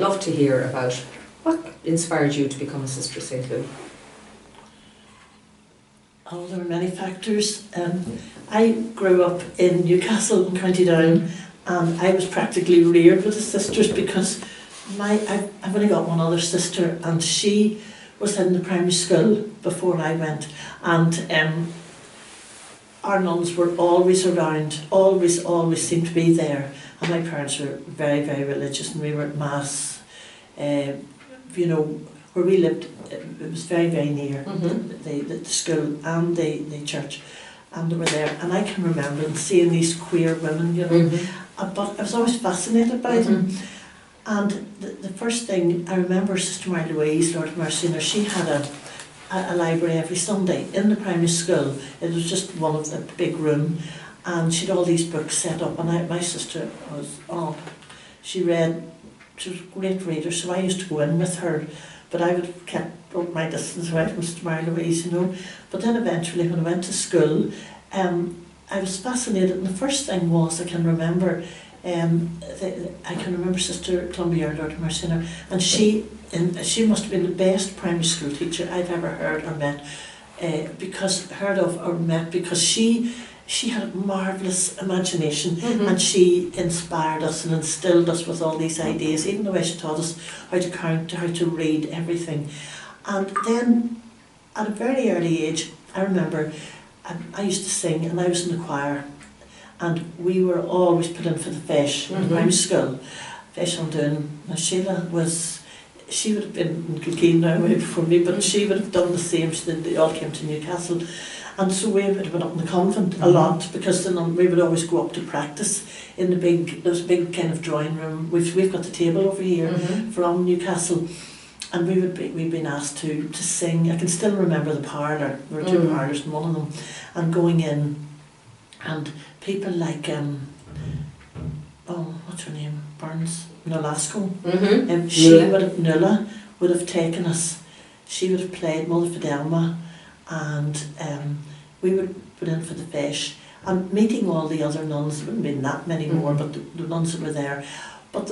love to hear about what inspired you to become a sister of St. Louis. Oh, there were many factors. I grew up in Newcastle in County Down, and I was practically reared with the sisters because I've only got one other sister, and she was in the primary school before I went, and our nuns were always around, always seemed to be there, and my parents were very, very religious, and we were at Mass, you know, where we lived. It was very, very near the school and the church, and they were there, and I can remember seeing these queer women, you know, but I was always fascinated by them. And the first thing I remember, Sister Mary Louise, Lord of Mercy, she had a library every Sunday in the primary school. It was just one of the big room, and she had all these books set up, and my sister was, she was a great reader, so I used to go in with her, but I would have kept my distance away from Sister Mary Louise, you know. But then eventually when I went to school, I was fascinated, and the first thing was, I can remember Sister Columbia, Lord of Mercy, and she must have been the best primary school teacher I've ever heard or met, because she had a marvellous imagination, and she inspired us and instilled us with all these ideas, even the way she taught us how to count, how to read, everything. And then at a very early age, I remember I used to sing, and I was in the choir, and we were always put in for the fish in the primary school. Fish on doing. Now she would have been in Kilkeen now way before me, but she would have done the same. They all came to Newcastle, and so we would have been up in the convent a lot, because we would always go up to practice in there was a big kind of drawing room. We've got the table over here from Newcastle, and we'd been asked to sing. I can still remember the parlour. There were two parlours in one of them, and going in, and people like what's her name, Burns, Nolasco. Nuala would have taken us. She would have played Mother Fidelma, and we would put in for the fish, and meeting all the other nuns. There wouldn't have been that many more, but the nuns that were there. But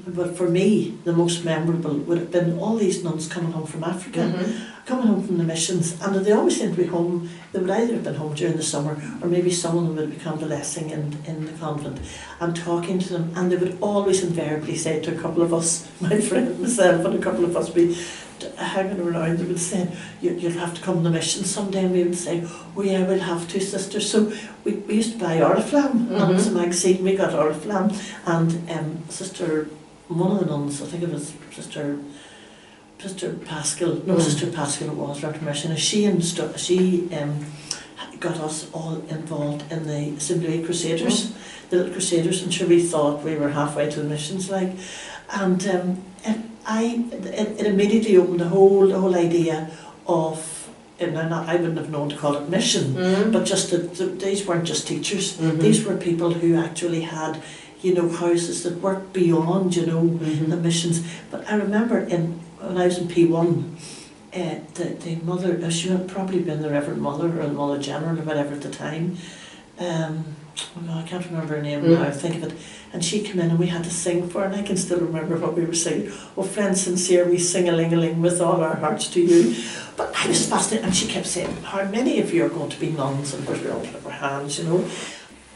but for me, the most memorable would have been all these nuns coming home from Africa, coming home from the missions, and they always seemed to be home. They would either have been home during the summer, or maybe some of them would have become convalescing in the convent, and talking to them, and they would always invariably say to a couple of us, my friend, myself, and a couple of us, be hanging around, they would say, you'll have to come to the mission someday, and we would say, oh yeah, we'll have to, sister. So we used to buy Oriflamme, Nuns magazine. We got Oriflamme, and one of the nuns, I think it was Sister Pascal, Sister Pascal it was, Dr. Mercy, and she got us all involved in the St. Louis Crusaders, the little Crusaders, and sure we thought we were halfway to the missions, like, and it immediately opened the whole idea of, and I wouldn't have known to call it mission, but just these weren't just teachers. These were people who actually had, you know, houses that worked beyond, you know, the missions. But I remember when I was in P1, the mother, she had probably been the Reverend Mother or the Mother General or whatever at the time. I can't remember her name now, I think of it. And she came in and we had to sing for her, and I can still remember what we were singing. Oh, friend sincere, we sing-a-ling-a-ling with all our hearts to you. But I was fascinated, and she kept saying, how many of you are going to be nuns? And of course we all put up our hands, you know.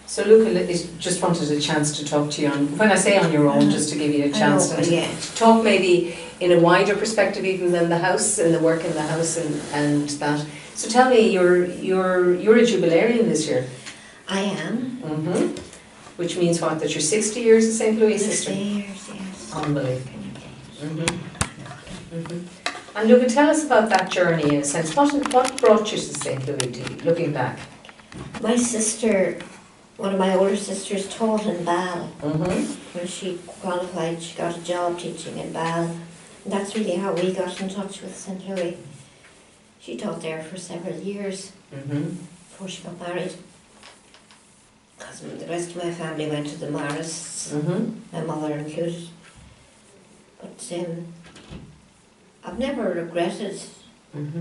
So Luca just wanted a chance to talk to you on, when I say on your own, just to give you a chance to talk maybe in a wider perspective even than the house, and the work in the house and that. So tell me, you're a jubilarian this year. I am. Which means what? That you're 60 years at St. Louis, 60 sister? years, yes. Unbelievable. And Luca, tell us about that journey in a sense. What brought you to St. Louis, to you, looking back? My sister, one of my older sisters, taught in Bal. When she qualified, she got a job teaching in Bal. And that's really how we got in touch with St. Louis. She taught there for several years before she got married. Because the rest of my family went to the Marists, my mother included. But I've never regretted,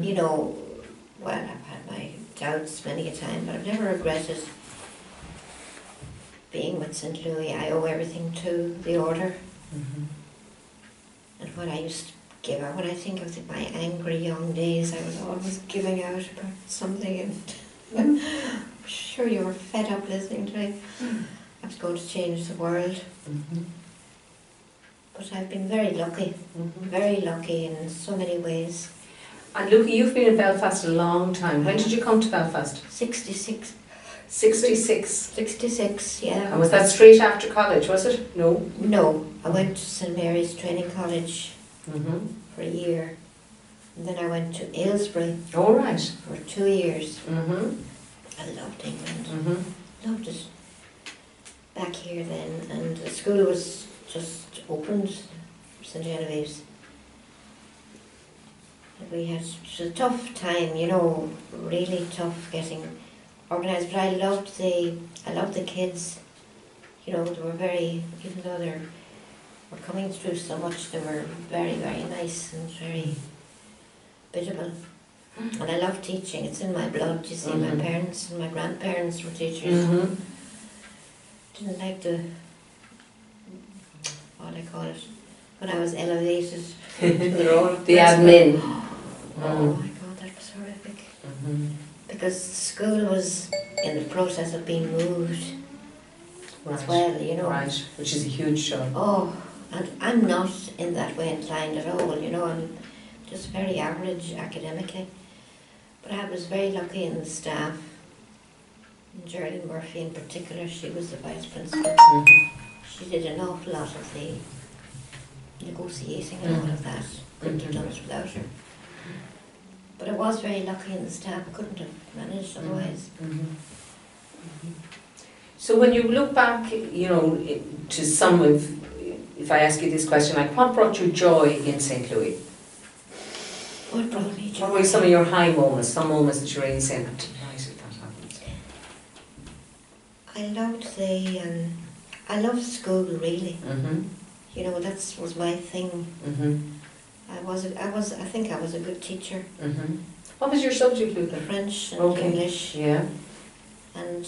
you know, well, I've had my doubts many a time, but I've never regretted being with St. Louis. I owe everything to the order. And when I used to give out, when I think of my angry young days, I was always giving out about something, and sure you were fed up listening to me. I was going to change the world. But I've been very lucky in so many ways. And Luca, you've been in Belfast a long time. When did you come to Belfast? 66. 66? 66, yeah. And was that straight after college, was it? No? No, I went to St Mary's Training College for a year. And then I went to Aylesbury All right. for 2 years. I loved England. Loved it. Back here then, and the school was just opened, St Genevieve's. We had such a tough time, you know, really tough getting organised. But I loved the kids. You know, they were very, even though they were coming through so much, they were very, very nice and very biddable. And I love teaching. It's in my blood. You see, my parents and my grandparents were teachers. Didn't like the, what I call it, when I was elevated. The admin. Oh my God, that was horrific. Because the school was in the process of being moved as well, you know. Right, which is a huge show. Oh, and I'm not in that way inclined at all, you know. I'm just very average academically. But I was very lucky in the staff. Geraldine Murphy in particular, she was the vice principal. She did an awful lot of the negotiating and all of that. Couldn't have done it without her. But I was very lucky in the staff. I couldn't have managed otherwise. So when you look back, you know, to some of, if I ask you this question, like what brought you joy in St. Louis? What brought me joy? What were some of your high moments, some moments that you're really saying, I'm delighted that happened? I loved school really. You know, that was my thing. I think I was a good teacher. What was your subject, Luca? French and English. Yeah. And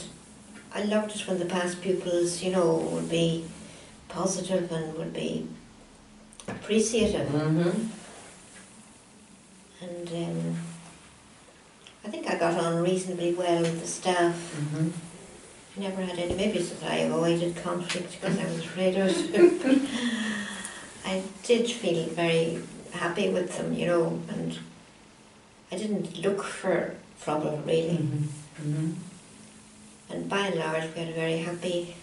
I loved it when the past pupils, you know, would be positive and would be appreciative. And I think I got on reasonably well with the staff. Never had any, maybe it's that I avoided conflict because I was afraid of it. I did feel very happy with them, you know, and I didn't look for trouble really. And by and large we had a very happy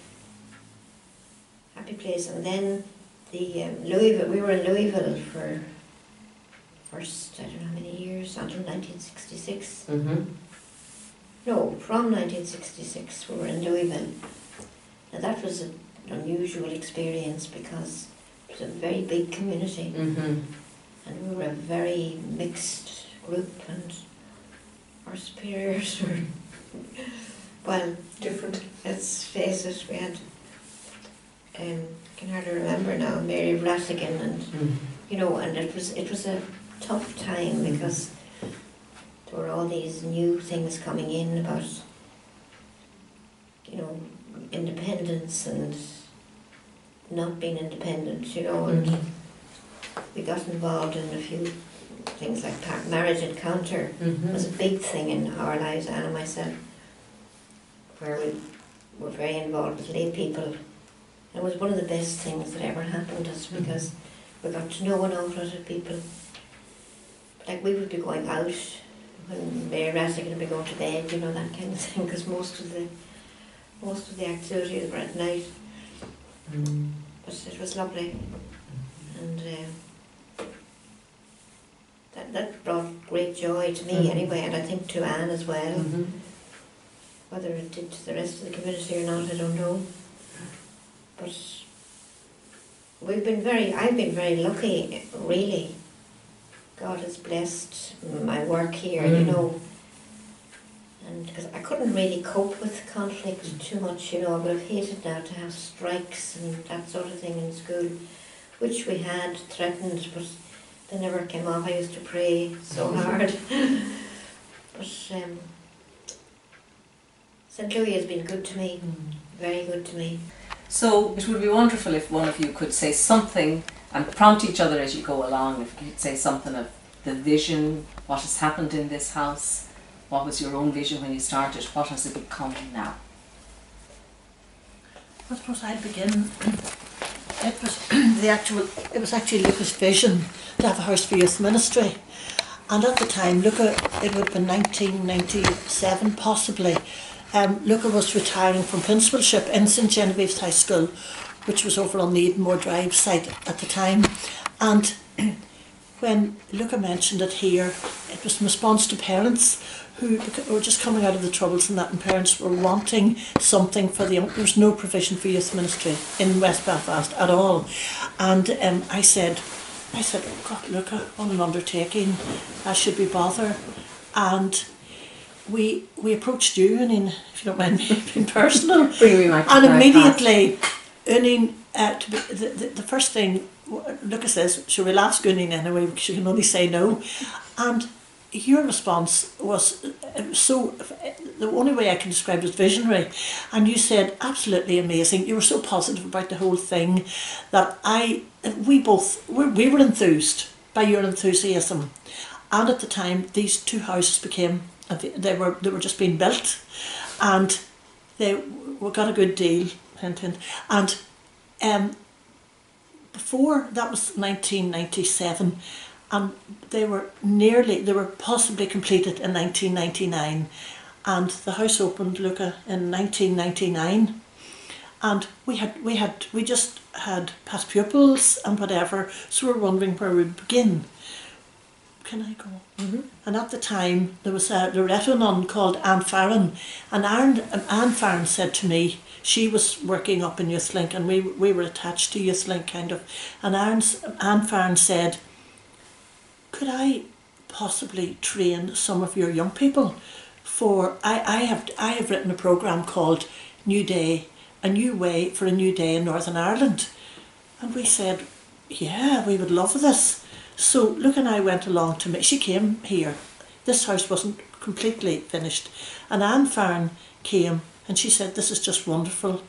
place. And then the Louisville, we were in Louisville for first, I don't know how many years, until 1966. No, from 1966 we were in Louisville. Now that was an unusual experience because it was a very big community. And we were a very mixed group, and our superiors were, well, different. Let's face it, we had, I can hardly remember now, Mary Rattigan, and you know, and it was a tough time because there were all these new things coming in about, you know, independence and not being independent, you know, and we got involved in a few things like marriage encounter was a big thing in our lives, Anne and myself, where we were very involved with lay people. It was one of the best things that ever happened to us because we got to know an awful lot of people. Like we would be going out when Mary Rattigan would be going to bed, you know, that kind of thing, because most of the activities were at night. But it was lovely, and that brought great joy to me anyway, and I think to Anne as well. Whether it did to the rest of the community or not, I don't know. But I've been very lucky, really. God has blessed my work here, you know. And because I couldn't really cope with conflict too much, you know, I would have hated now to have strikes and that sort of thing in school, which we had threatened, but they never came off. I used to pray so hard. But St. Louis has been good to me, very good to me. So it would be wonderful if one of you could say something and prompt each other as you go along. If you could say something of the vision, what has happened in this house, what was your own vision when you started, what has it become now? I suppose I'd begin. It was actually Luca's vision to have a house for youth ministry. And at the time, Luca, it would have been 1997 possibly, Luca was retiring from principalship in St Genevieve's High School, which was over on the Edenmore Drive site at the time. And when Luca mentioned it here, it was in response to parents who were just coming out of the troubles and that, and parents were wanting something for the young. There was no provision for youth ministry in West Belfast at all. And I said, oh God, Luca, what an undertaking, I should be bothered. And we approached you, Uainín, if you don't mind me being personal. And immediately, Uainín, the first thing Luca says, sure, we'll ask Uainín anyway, because you can only say no. And your response was so, the only way I can describe it is visionary. And you said, absolutely amazing. You were so positive about the whole thing that we were enthused by your enthusiasm. And at the time, these two houses became, they were just being built, and we got a good deal. And before, that was 1997, and they were possibly completed in 1999, and the house opened, Luca, in 1999, and we just had past pupils and whatever, so we're wondering where we'd begin. Can I go? Mm-hmm. And at the time there was a Loreto nun called Anne Farron, and Anne Farron said to me, she was working up in YouthLink, and we were attached to YouthLink kind of, and Anne Farron said, could I possibly train some of your young people for, I have written a programme called New Day, a new way for a new day in Northern Ireland. And we said, yeah, we would love this. So Luke and I went along to she came here. This house wasn't completely finished. And Anne Farron came and she said, this is just wonderful.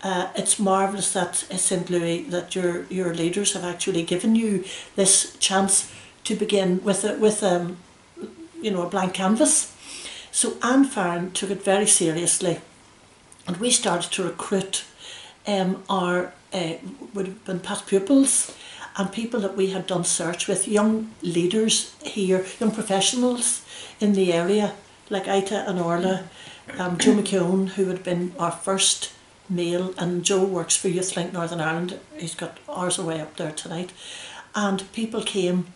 It's marvellous that St Louis, that your leaders have actually given you this chance to begin with a blank canvas. So Anne Farron took it very seriously, and we started to recruit our would have been past pupils and people that we had done search with, young leaders here, young professionals in the area, like Ita and Orla, Joe McKeown, who had been our first male, and Joe works for YouthLink Northern Ireland, he's got hours away up there tonight, and people came,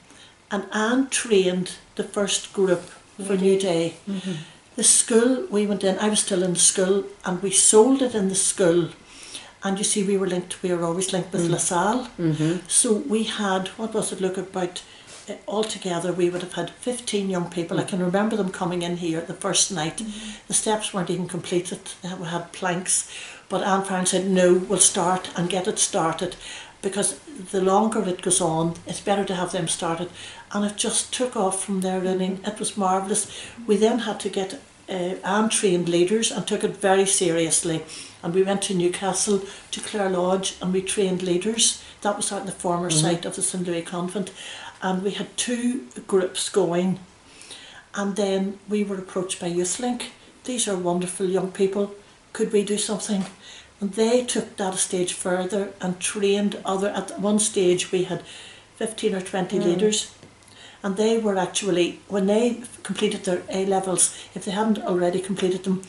and Anne trained the first group for New Day. Mm-hmm. The school we went in, I was still in the school, and we sold it in the school. And you see, we were always linked with LaSalle. Mm-hmm. So we had, what was it, look, about, altogether we would have had 15 young people. Mm-hmm. I can remember them coming in here the first night. Mm-hmm. The steps weren't even completed, we had planks. But Anne Farron said, no, we'll start and get it started, because the longer it goes on, it's better to have them started. And it just took off from there, and it was marvellous. We then had to get Anne trained leaders and took it very seriously. And we went to Newcastle, to Clare Lodge, and we trained leaders. That was out in the former site of the St Louis Convent. And we had 2 groups going. And then we were approached by YouthLink. These are wonderful young people. Could we do something? And they took that a stage further and trained at one stage we had 15 or 20 leaders. And they were actually, when they completed their A-levels, if they hadn't already completed them,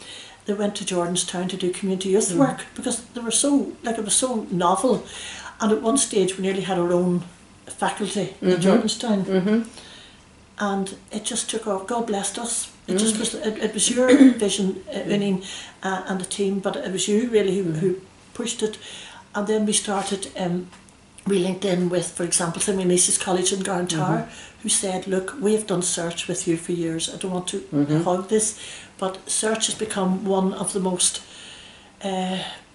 they went to Jordanstown to do community youth work, because they were so, it was so novel. And at one stage we nearly had our own faculty in Jordanstown. Mm-hmm. And it just took off. God blessed us. It just was, it was your vision, Uainín, and the team, but it was you really who pushed it. And then we started, we linked in with, for example, St Ignatius College in Garntar, who said, look, we have done search with you for years. I don't want to hog this, but search has become one of the most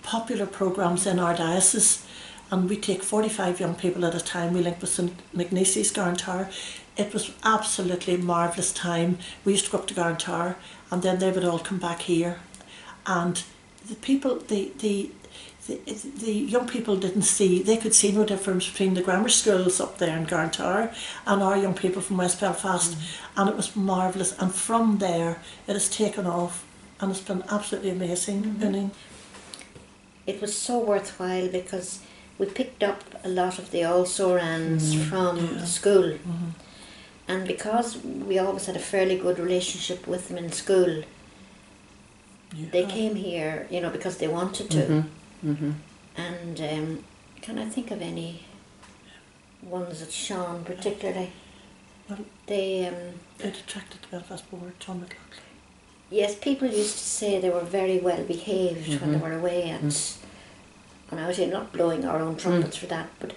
popular programmes in our diocese, and we take 45 young people at a time. We link with St Ignatius Garntar. It was absolutely a marvellous time. We used to go up to Garntar, and then they would all come back here, and the people, the young people didn't see, they could see no difference between the grammar schools up there in Garntower and our young people from West Belfast, and it was marvellous. And from there, it has taken off, and it's been absolutely amazing. It was so worthwhile because we picked up a lot of the all-Sorans from the school, and because we always had a fairly good relationship with them in school, they came here, you know, because they wanted to. And can I think of any ones that shone particularly? Well, they it attracted the Belfast board, John McCourt. Yes, people used to say they were very well behaved when they were away, and I was here not blowing our own trumpets for that, but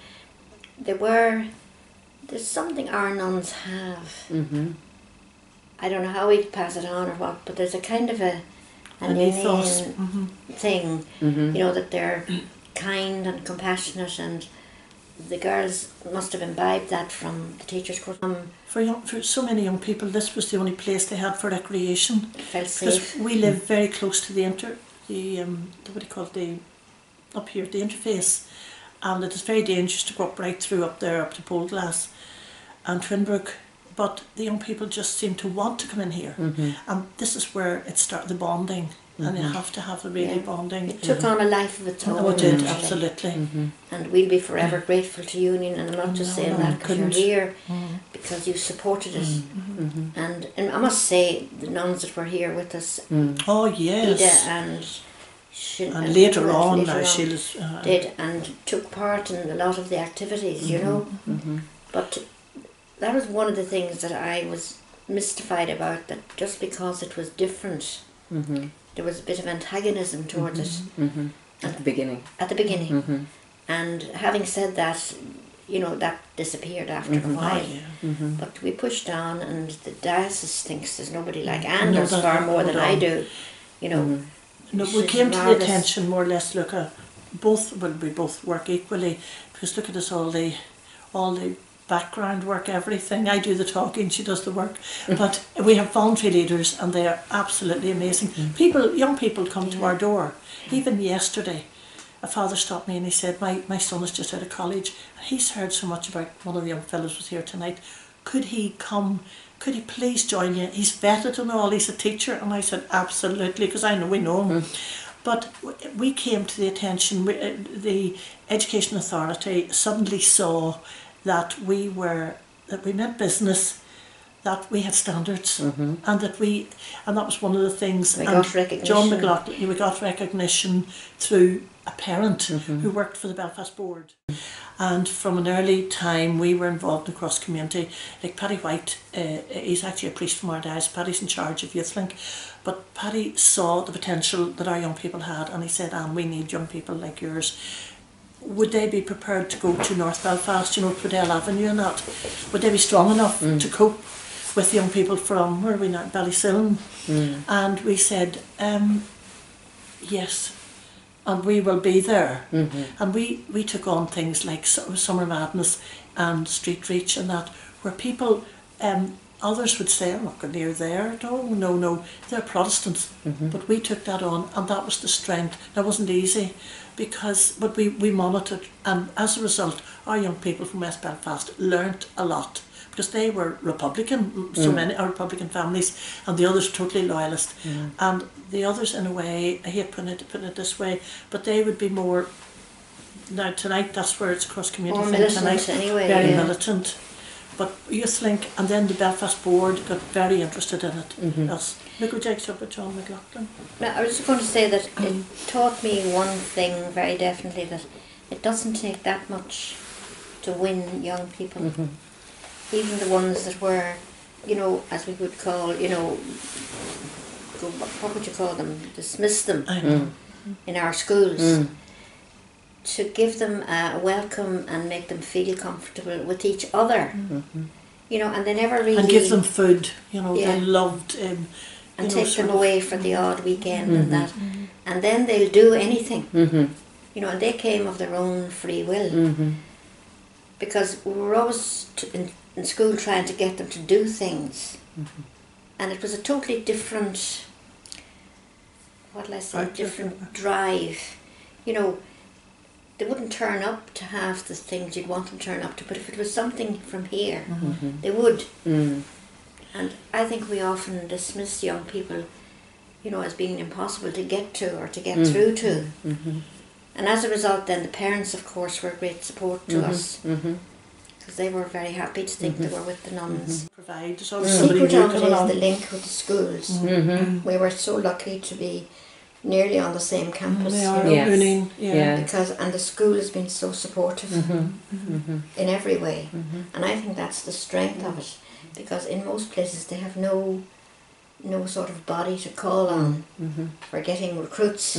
there's something our nuns have. I don't know how we pass it on or what, but there's a kind of an ethos thing, you know, that they're kind and compassionate, and the girls must have imbibed that from the teachers' course. For so many young people, this was the only place they had for recreation. Felt safe. Because we live very close to the interface, and it is very dangerous to go up right through up there, up to Poleglass and Twinbrook. But the young people just seem to want to come in here, and this is where it started, the bonding, and you have to have the really bonding. It took on a life of its own. Oh, it did, absolutely. And we'll be forever grateful to Union, and I'm not just saying that because you're here, because you supported it. And I must say, the nuns that were here with us, oh yes, Ida and later on Sheila's did, and took part in a lot of the activities, you know. But that was one of the things that I was mystified about, that just because it was different, there was a bit of antagonism towards it. At the beginning. And having said that, you know, that disappeared after a while. But we pushed on, and the diocese thinks there's nobody like Anne, does far more than I do, you know. No, we came to the attention more or less, Luca, we both work equally, because look at us, all the background work, everything. I do the talking, she does the work. But we have voluntary leaders, and they are absolutely amazing. Young people come to our door. Even yesterday, a father stopped me and he said, my son is just out of college, and he's heard so much about one of the young fellows was here tonight. Could he come? Could he please join you? He's vetted and all, he's a teacher. And I said, absolutely, because we know him. But we came to the attention, the Education Authority suddenly saw that we meant business, that we had standards, and that was one of the things. We got recognition. John McLaughlin, we got recognition through a parent who worked for the Belfast board. And from an early time we were involved in cross community. Like Paddy White, he's actually a priest from our diocese. Paddy's in charge of YouthLink, but Paddy saw the potential that our young people had, and he said, Anne, we need young people like yours. Would they be prepared to go to North Belfast, you know, Pradell Avenue and that? Would they be strong enough to cope with young people from, where are we now, Ballysillen? And we said, yes, and we will be there. And we took on things like Summer Madness and Street Reach and that, where people, others would say, I'm not going near there. No, they're Protestants. But we took that on, and that was the strength. That wasn't easy, but we monitored, and as a result our young people from West Belfast learnt a lot, because they were Republican, so many are Republican families, and the others totally loyalist. And the others, in a way, I hate putting it this way, but they would be more, now tonight that's where it's cross community thing tonight, anyway, very militant. But YouthLink and then the Belfast board got very interested in it. Yes. Look what Jake's up with John McLaughlin. Now, I was just going to say that it taught me one thing very definitely, that it doesn't take that much to win young people. Even the ones that were, you know, as we would call, you know, what would you call them? Dismiss them in our schools. To give them a welcome and make them feel comfortable with each other, you know, and they never really... And give them food, you know, they loved... and take them away for the odd weekend and that. And then they'll do anything, you know, and they came of their own free will. Because we were always in school trying to get them to do things. And it was a totally different what will I say, different drive. You know, they wouldn't turn up to half the things you'd want them to turn up to, but if it was something from here, they would. And I think we often dismiss young people, you know, as being impossible to get to or to get through to. And as a result then the parents of course were a great support to us, because they were very happy to think they were with the nuns. Provide The secret of it is the link with the schools. We were so lucky to be nearly on the same campus, They are, Yes. because and the school has been so supportive in every way, and I think that's the strength of it, because in most places they have no sort of body to call on for getting recruits.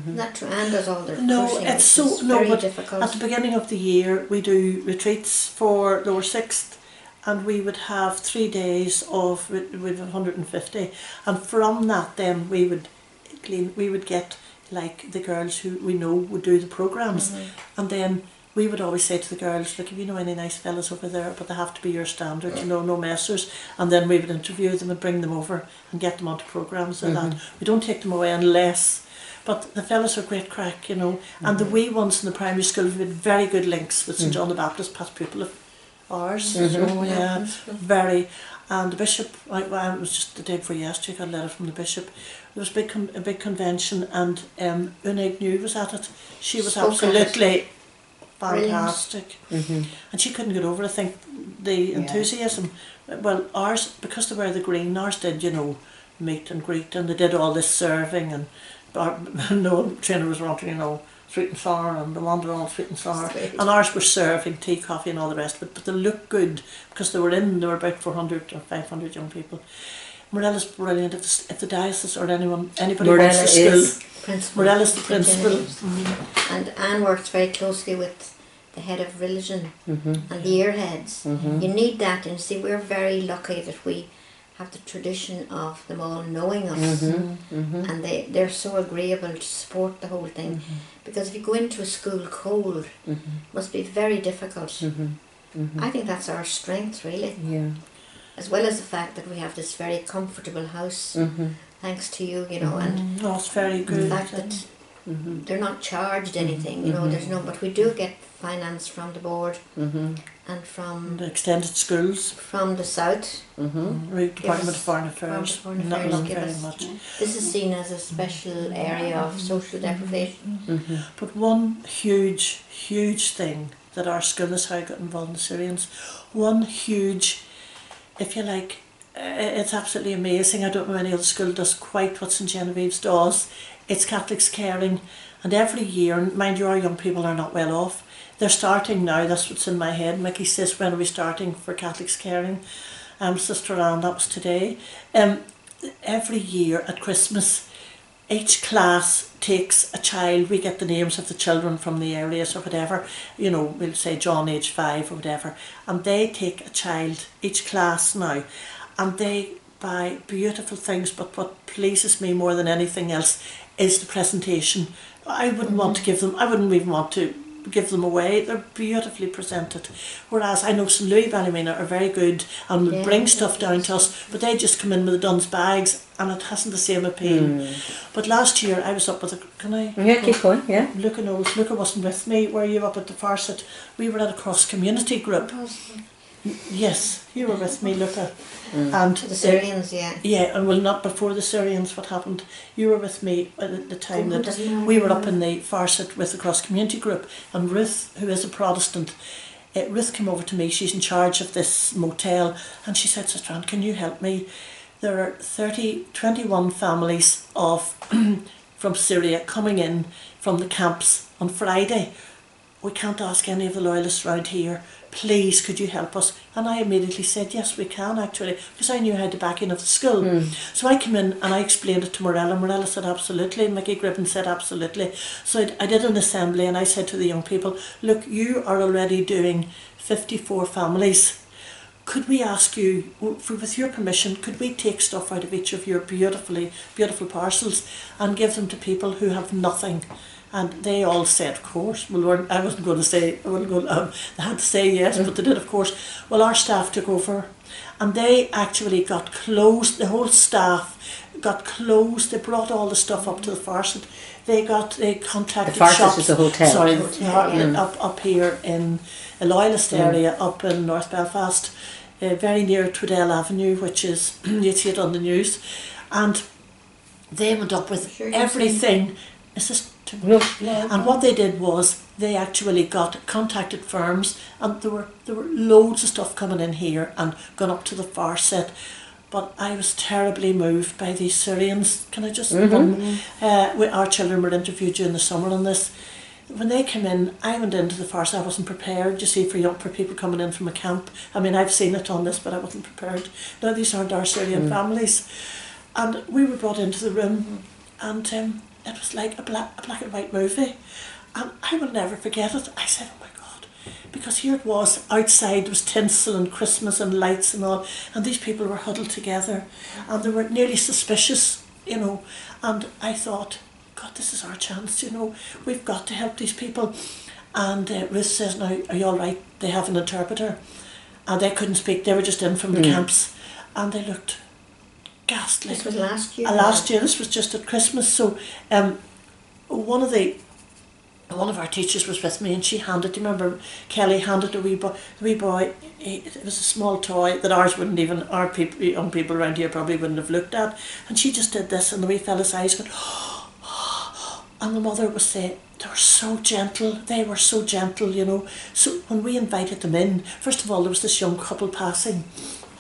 Not true, and does all the recruiting. No, it's so very but difficult. at the beginning of the year we do retreats for lower sixth, and we would have 3 days of with 150, and from that then we would get like the girls who we know would do the programs, and then we would always say to the girls, look, if you know any nice fellas over there, but they have to be your standard, you know, no messers, and then we would interview them and bring them over and get them onto programs and that. We don't take them away unless. But the fellas are great crack, you know, and the wee ones in the primary school have had very good links with St John the Baptist, past pupil of ours. So yeah, very. And the bishop, it was just the day before yesterday, I got a letter from the bishop. There was a big convention, and Uainín was at it. She was absolutely fantastic, and she couldn't get over, I think, the enthusiasm. Well, ours, because they wear the green, ours did, you know, meet and greet, and they did all this serving, and no trainer was wanting, you know, sweet and sour, and the one all sweet and sour, and ours were serving tea, coffee and all the rest of it, but they looked good because they were about 400 or 500 young people. Morella's brilliant. If the diocese or anybody wants to school, Morella's the principal. And Anne works very closely with the head of religion and the ear heads. You need that, and see, we're very lucky that we have the tradition of them all knowing us, and they're so agreeable to support the whole thing, because if you go into a school cold, it must be very difficult. I think that's our strength, really, as well as the fact that we have this very comfortable house, thanks to you, you know, and it's very good. the fact that they're not charged anything, you know, there's no, but we do get finance from the board and from the extended schools, from the south, Department of Foreign Affairs. Not very much. This is seen as a special area of social deprivation. But one huge thing that our school is how I got involved in the Syrians. One huge, if you like, it's absolutely amazing. I don't know any other school does quite what St Genevieve's does. It's Catholics Caring, and every year, and mind you, our young people are not well off. They're starting now, that's what's in my head. Mickey says, when are we starting for Catholics Caring? Sister Anne, that was today. Every year at Christmas, each class takes a child. We get the names of the children from the areas or whatever, you know, we'll say John age 5 or whatever, and they take a child, each class now, and they buy beautiful things, but what pleases me more than anything else is the presentation. I wouldn't want to give them, I wouldn't even want to give them away. They're beautifully presented. Whereas I know St Louis Ballymena are very good and would bring stuff down to us, but they just come in with the Dunn's bags and it hasn't the same appeal. But last year I was up with keep going, Luca knows, Luca wasn't with me. Were you up at the Farset? We were at a cross community group. Yes, you were with me, Luca. And the Syrians, yeah, and well, not before the Syrians. What happened? You were with me at the time that we were up in the Farset with the cross community group, and Ruth, who is a Protestant, Ruth came over to me. She's in charge of this motel, and she said, Sister Anne, can you help me? There are 21 families of from Syria coming in from the camps on Friday. We can't ask any of the loyalists around here. Please, could you help us? And I immediately said, yes, we can actually, because I knew how to back in of the school. So I came in and I explained it to Morella. Morella said, absolutely. Mickey Griffin said, absolutely. So I did an assembly and I said to the young people, look, you are already doing 54 families. Could we ask you, with your permission, could we take stuff out of each of your beautiful parcels and give them to people who have nothing? And they all said, of course. Well, I wasn't going to say, they had to say yes, but they did, of course. Well, our staff took over and they actually got clothes, the whole staff got clothes. They brought all the stuff up to the Farset. They contacted the Farset shops. is a hotel. Sorry, Hotel, up here in a loyalist area up in North Belfast, very near Tweddell Avenue, which is you see it on the news, and they went up with everything. Is this? And what they did was they actually contacted firms, and there were loads of stuff coming in here and gone up to the Farset. But I was terribly moved by these Syrians. Can I just our children were interviewed during the summer on this. When they came in, I went into the Farset. I wasn't prepared, you see, for people coming in from a camp. I mean, I've seen it on this, but I wasn't prepared. No, these aren't our Syrian families. And we were brought into the room, and it was like a black and white movie. And I will never forget it. I said, oh my God, because here it was, outside there was tinsel and Christmas and lights and all, and these people were huddled together, and they were nearly suspicious, you know, and I thought, God, this is our chance, you know, we've got to help these people. And Ruth says, now, are you all right? They have an interpreter. And they couldn't speak, they were just in from the camps, and they looked ghastly. This was last year? Last year, this was just at Christmas. So one of our teachers was with me, and she handed, do you remember, Kelly handed the wee boy, it was a small toy that our people, young people around here probably wouldn't have looked at, and she just did this, and the wee fella's eyes went, and the mother was saying, they were so gentle, you know. So when we invited them in, first of all, there was this young couple passing,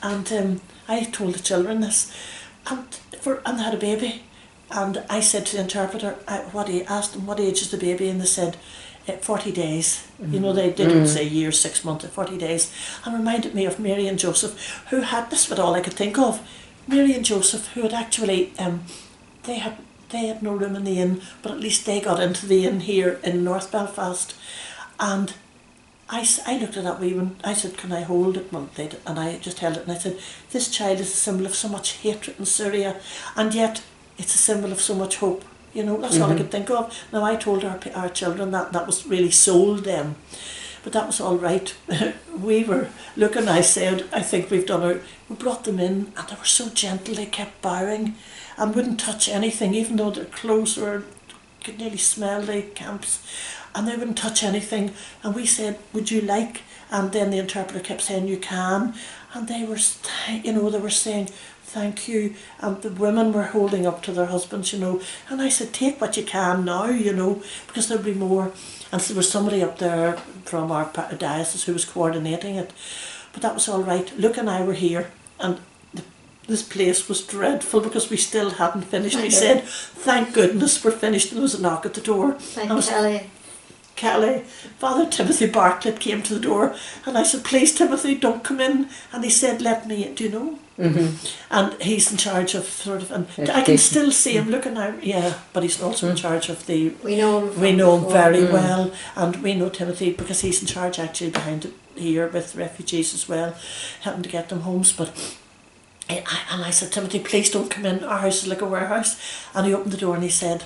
and I told the children this, and they had a baby, and I said to the interpreter, asked them what age is the baby, and they said 40 days. You know, they didn't say years, 6 months, 40 days, and reminded me of Mary and Joseph, who had, this was all I could think of, Mary and Joseph, who had actually, they had no room in the inn, but at least they got into the inn here in North Belfast. And I looked at that wee one, I said, can I hold it? Well, and I just held it, and I said, this child is a symbol of so much hatred in Syria, and yet it's a symbol of so much hope. You know, that's all I could think of. Now, I told our children that was really sold them, but that was all right. We were looking, I said, I think we brought them in, and they were so gentle, they kept bowing and wouldn't touch anything, even though their clothes could nearly smell the camps, and they wouldn't touch anything. And we said, would you like? And then the interpreter kept saying, you can. And they were, you know, they were saying, thank you. And the women were holding up to their husbands, you know. And I said, take what you can now, you know, because there'll be more. And so there was somebody up there from our diocese who was coordinating it. But that was all right. Luke and I were here, and this place was dreadful because we still hadn't finished. We said, thank goodness we're finished. And there was a knock at the door. Thank Kelly. Father Timothy Bartlett came to the door, and I said, please Timothy, don't come in. And he said, let me in, do you know? And he's in charge of sort of, and I can still see him looking out, but he's also in charge of the, we know him very well, and we know Timothy because he's in charge actually behind it here with refugees as well, helping to get them homes. But and I said, Timothy, please don't come in, our house is like a warehouse. And he opened the door and he said,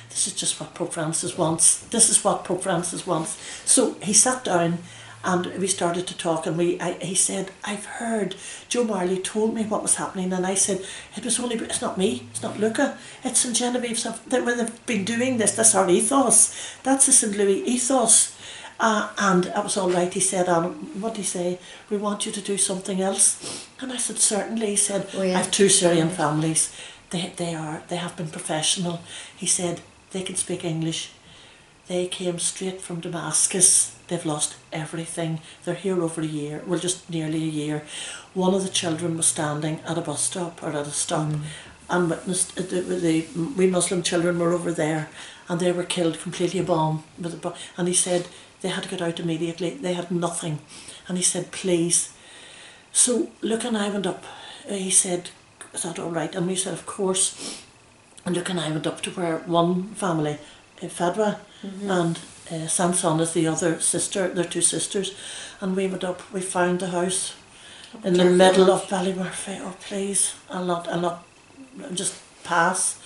this is just what Pope Francis wants. This is what Pope Francis wants. So he sat down and we started to talk, and he said, I've heard, Joe Marley told me what was happening, and I said, it's not me, it's not Luca, it's St Genevieve's, they've been doing this, that's our ethos, that's the St Louis ethos. And that was all right. He said, what did he say? We want you to do something else. And I said, certainly. He said, I have 2 Syrian families. They have been professional. He said, they can speak English. They came straight from Damascus. They've lost everything. They're here over a year, well, just nearly a year. One of the children was standing at a bus stop or at a stop and witnessed the wee Muslim children were over there, and they were killed completely bomb with a bomb. And he said they had to get out immediately. They had nothing. And he said, please. So Luke and I went up. He said, is that all right? And we said, of course. And Luke and I went up to where one family, Fadwa, and Samson is the other sister, they're 2 sisters, and we went up, we found the house in the middle of Ballymurphy. Oh please, I'll not just pass.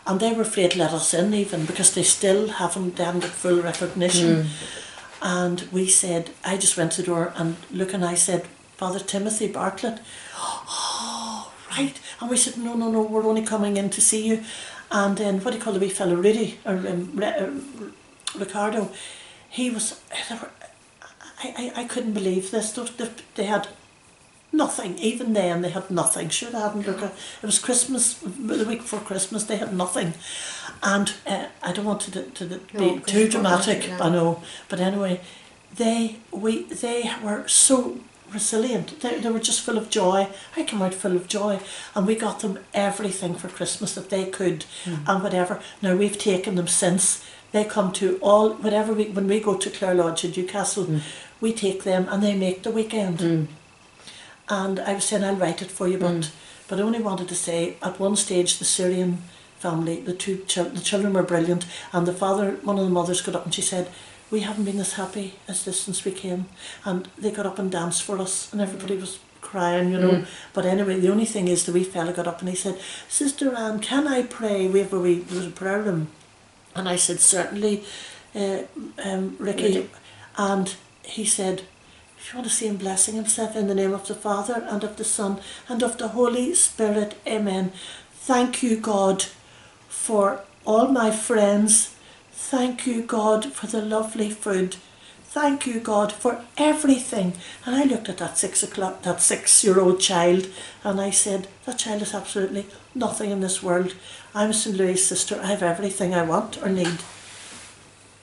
And they were afraid to let us in even, because they hadn't got full recognition. And we said, I just went to the door, and Luke and I said, Father Timothy Bartlett. Oh, right. And we said, no, we're only coming in to see you. And then, what do you call the wee fellow, Rudy, or Ricardo, he was, I couldn't believe this. They had nothing. Even then, they had nothing. Sure, they hadn't. Look, it was Christmas, the week before Christmas, they had nothing. And I don't want to be too dramatic, I know. But anyway, they were so resilient. They were just full of joy. I came out full of joy, and we got them everything for Christmas that they could, and whatever. Now we've taken them since. They come to all whatever when we go to Clare Lodge in Newcastle, we take them and they make the weekend. And I was saying I'll write it for you, but I only wanted to say at one stage the Syrian family, the children were brilliant, and the father, one of the mothers got up and she said, we haven't been as happy as this since we came. And they got up and danced for us, and everybody was crying, you know. But anyway, the only thing is the wee fella got up and he said, Sister Anne, can I pray? There was a prayer room. And I said, certainly, Ricky. And he said, if you want to see him blessing himself, in the name of the Father and of the Son and of the Holy Spirit, amen. Thank you, God, for all my friends. Thank you, God, for the lovely food. Thank you, God, for everything. And I looked at that 6-year-old child, and I said, that child has absolutely nothing in this world. I'm St. Louis' sister. I have everything I want or need.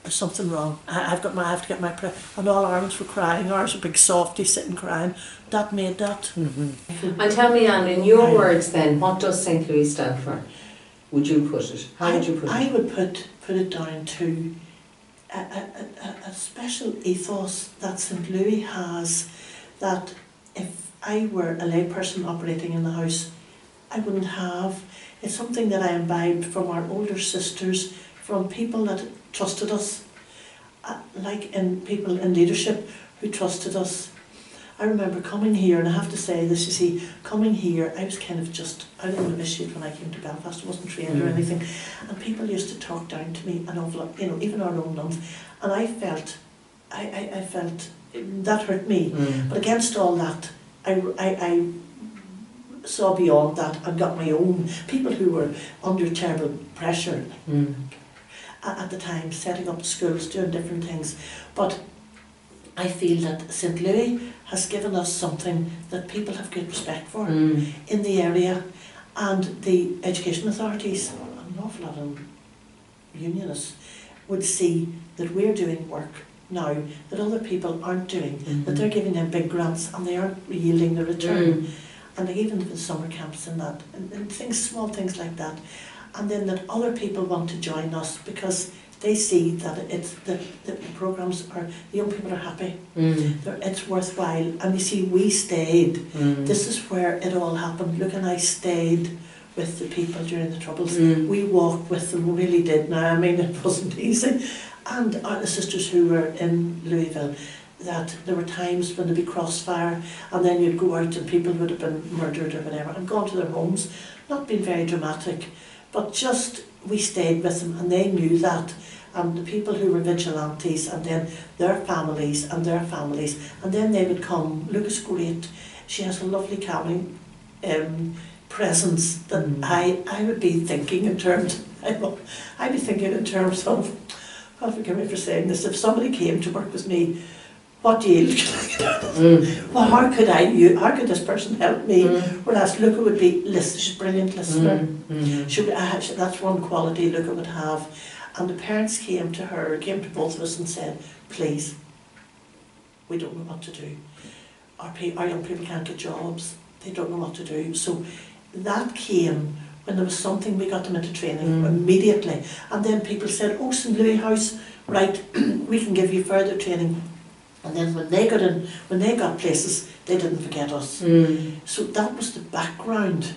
There's something wrong. I have to get my prayer. And all Ireland's were crying. Ours a big softy sitting crying. That made that. And tell me, Anne, in your words then, what does St. Louis stand for? Would you put it? How would you put it? I would put it down to a special ethos that St. Louis has, that if I were a layperson operating in the house, I wouldn't have. It's something that I imbibed from our older sisters, from people that trusted us, like in people in leadership who trusted us. I remember coming here, and I have to say this, you see, coming here, I was kind of just out of the initiate when I came to Belfast. I wasn't trained or anything, and people used to talk down to me an awful lot, you know, even our own nuns, and I felt that hurt me. But against all that, I saw beyond that and got my own people who were under terrible pressure at the time, setting up schools, doing different things. But I feel that St. Louis has given us something that people have great respect for in the area, and the education authorities, an awful lot of unionists, would see that we're doing work now that other people aren't doing, that they're giving them big grants and they aren't yielding the return. And like even the summer camps and that, and things, small things like that. And then that other people want to join us because they see that it's the programs are, the young people are happy, it's worthwhile. And you see, we stayed. This is where it all happened. Luke and I stayed with the people during the Troubles. We walked with them, we really did. Now, I mean, it wasn't easy. And the sisters who were in Louisville, that there were times when there'd be crossfire, and then you'd go out and people would have been murdered or whatever and gone to their homes. Not being very dramatic, but just we stayed with them, and they knew that. And the people who were vigilantes, and then their families, and then they would come. Luca's great. She has a lovely calming presence that I would be thinking in terms. I'd be thinking in terms of. Oh, forgive me for saying this. If somebody came to work with me, what yield can I get? Well, how could this person help me? Whereas Luca would be, she's a brilliant listener. That's one quality Luca would have. And the parents came to both of us and said, please, we don't know what to do. Our young people can't get jobs. They don't know what to do. So that came when there was something, we got them into training immediately. And then people said, oh, St. Louis House, right, we can give you further training. And then when they got in, when they got places, they didn't forget us. So that was the background.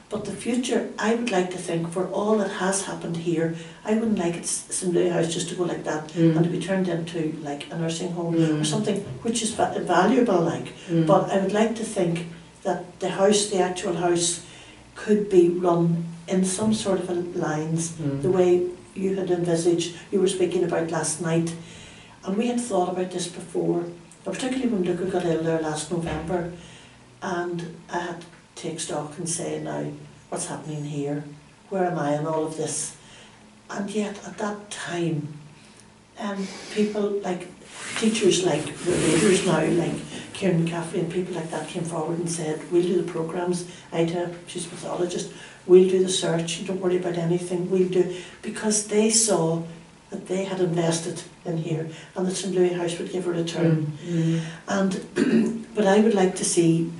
But the future, I would like to think, for all that has happened here, I wouldn't like it, St. Louis House just to go like that and to be turned into like a nursing home or something which is valuable, like. But I would like to think that the house, the actual house, could be run in some sort of lines, the way you had envisaged, you were speaking about last night. And we had thought about this before, particularly when Luca got ill there last November, and I had take stock and say, now, what's happening here? Where am I in all of this? And yet, at that time, people like, teachers like the leaders now, like Kieran McCaffrey and people like that came forward and said, we'll do the programmes. Ida, she's a pathologist, we'll do the search, don't worry about anything, we'll do, because they saw that they had invested in here and that St Louis House would give a return. And but I would like to see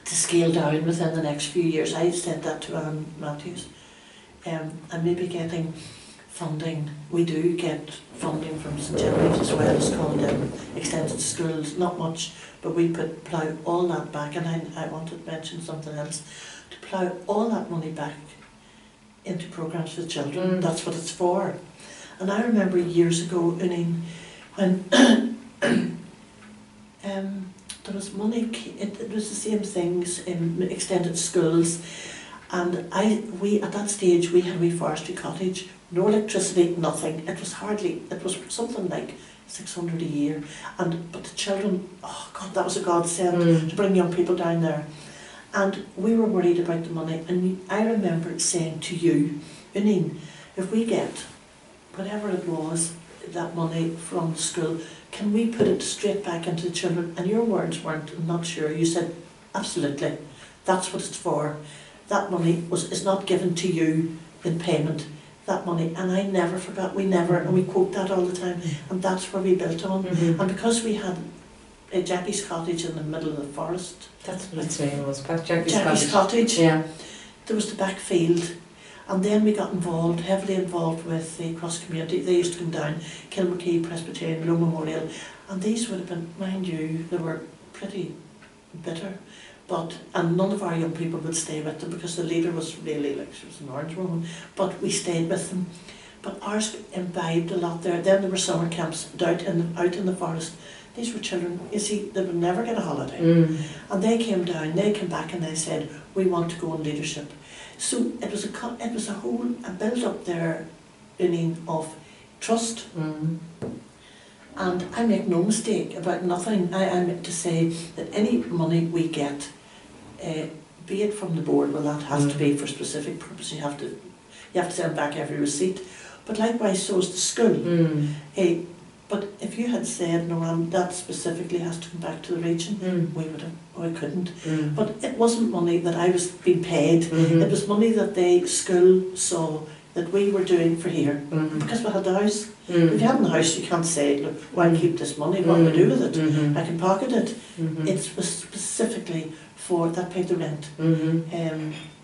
to scale down within the next few years. I said that to Anne Matthews, and maybe getting funding. We do get funding from St Genevieve as well. It's called extended schools, not much, but we plough all that back. And I wanted to mention something else, to plough all that money back into programmes for children. That's what it's for. And I remember years ago, Uainín, when there was money, it was the same things in extended schools, and we at that stage we had a wee forestry cottage, no electricity, nothing. It was something like 600 a year, but the children, oh God, that was a godsend to bring young people down there. And we were worried about the money, and I remember saying to you, Uainín, if we get whatever it was, that money from the school, can we put it straight back into the children? And your words weren't, I'm not sure, you said, absolutely, that's what it's for. That money is not given to you in payment, that money, and I never forgot, and we quote that all the time, and that's where we built on. And because we had a Jackie's cottage in the middle of the forest. That's what its name was, Jackie's Cottage. Yeah. There was the back field. And then we got involved, heavily involved with the cross community. They used to come down, Kilmarquee, Presbyterian, Low Memorial, and these would have been, mind you, they were pretty bitter, and none of our young people would stay with them because the leader was really, like, she was an orange woman, but we stayed with them. But ours imbibed a lot there. Then there were summer camps out in the forest. These were children, you see, they would never get a holiday. And they came down, they came back and they said, we want to go in leadership. So it was a whole build up there, Uainín, of trust. And I make no mistake about nothing. I meant to say that any money we get, be it from the board, well, that has to be for a specific purpose. You have to send back every receipt. But likewise, so is the school. But if you had said, no, that specifically has to come back to the region, we couldn't. But it wasn't money that I was being paid. It was money that the school saw that we were doing for here, because we had the house. If you haven't the house, you can't say, look, why keep this money? What do I do with it? I can pocket it. It was specifically for that, paid the rent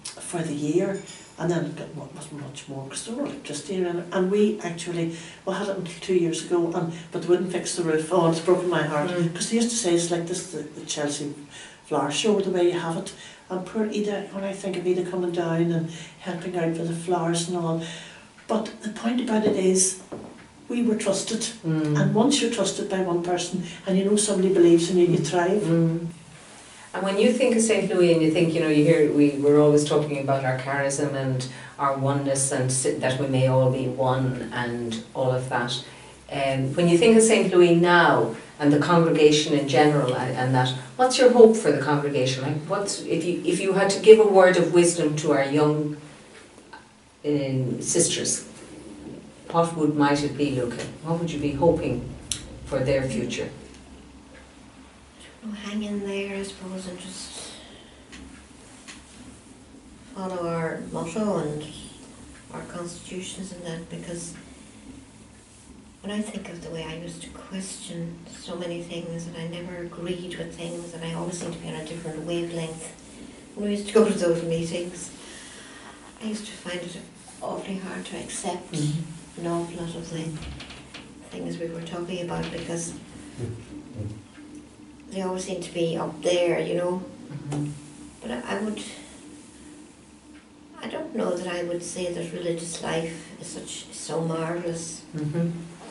for the year. And then it wasn't much more because there was electricity in it. And we actually, we had it until 2 years ago, but they wouldn't fix the roof. Oh, it's broken my heart. Because they used to say it's like this, the Chelsea flower show, the way you have it. And poor Ida, when I think of Ida coming down and helping out with the flowers and all. But the point about it is, we were trusted. And once you're trusted by one person and you know somebody believes in you, you thrive. And when you think of St. Louis and you think, you hear we're always talking about our charism and our oneness and that we may all be one and all of that. When you think of St. Louis now and the congregation in general and that, what's your hope for the congregation? Like, if you had to give a word of wisdom to our young sisters, what might it be, Luca? What would you be hoping for their future? Hang in there, I suppose, and just follow our motto and our constitutions and that, because when I think of the way I used to question so many things and I never agreed with things and I always seemed to be on a different wavelength, when we used to go to those meetings, I used to find it awfully hard to accept an awful lot of the things we were talking about, because they always seem to be up there, But I don't know that I would say that religious life is so marvellous.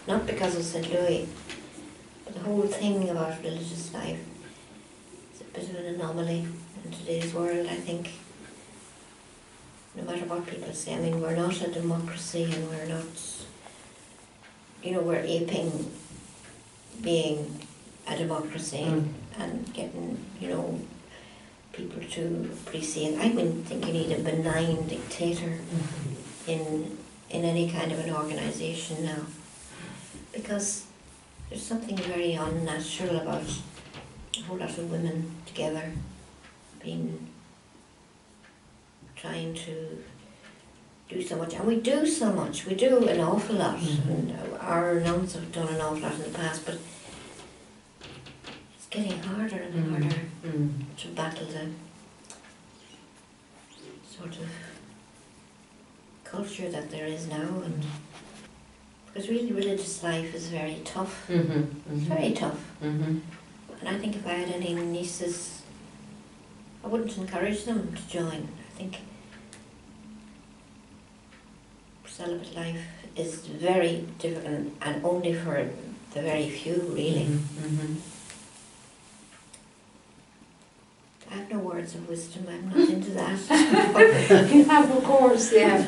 Not because of St. Louis, but the whole thing about religious life is a bit of an anomaly in today's world, I think. No matter what people say, I mean, we're not a democracy and we're not, we're aping being a democracy and getting, people to appreciate. I think you need a benign dictator in any kind of an organisation now, because there's something very unnatural about a whole lot of women together trying to do so much, and we do so much, we do an awful lot, and our nuns have done an awful lot in the past, but it's getting harder and harder to battle the sort of culture that there is now, and because really religious life is very tough, it's very tough, and I think if I had any nieces, I wouldn't encourage them to join. I think celibate life is very difficult, and only for the very few, really. I have no words of wisdom, I'm not into that. You have, of course, yeah.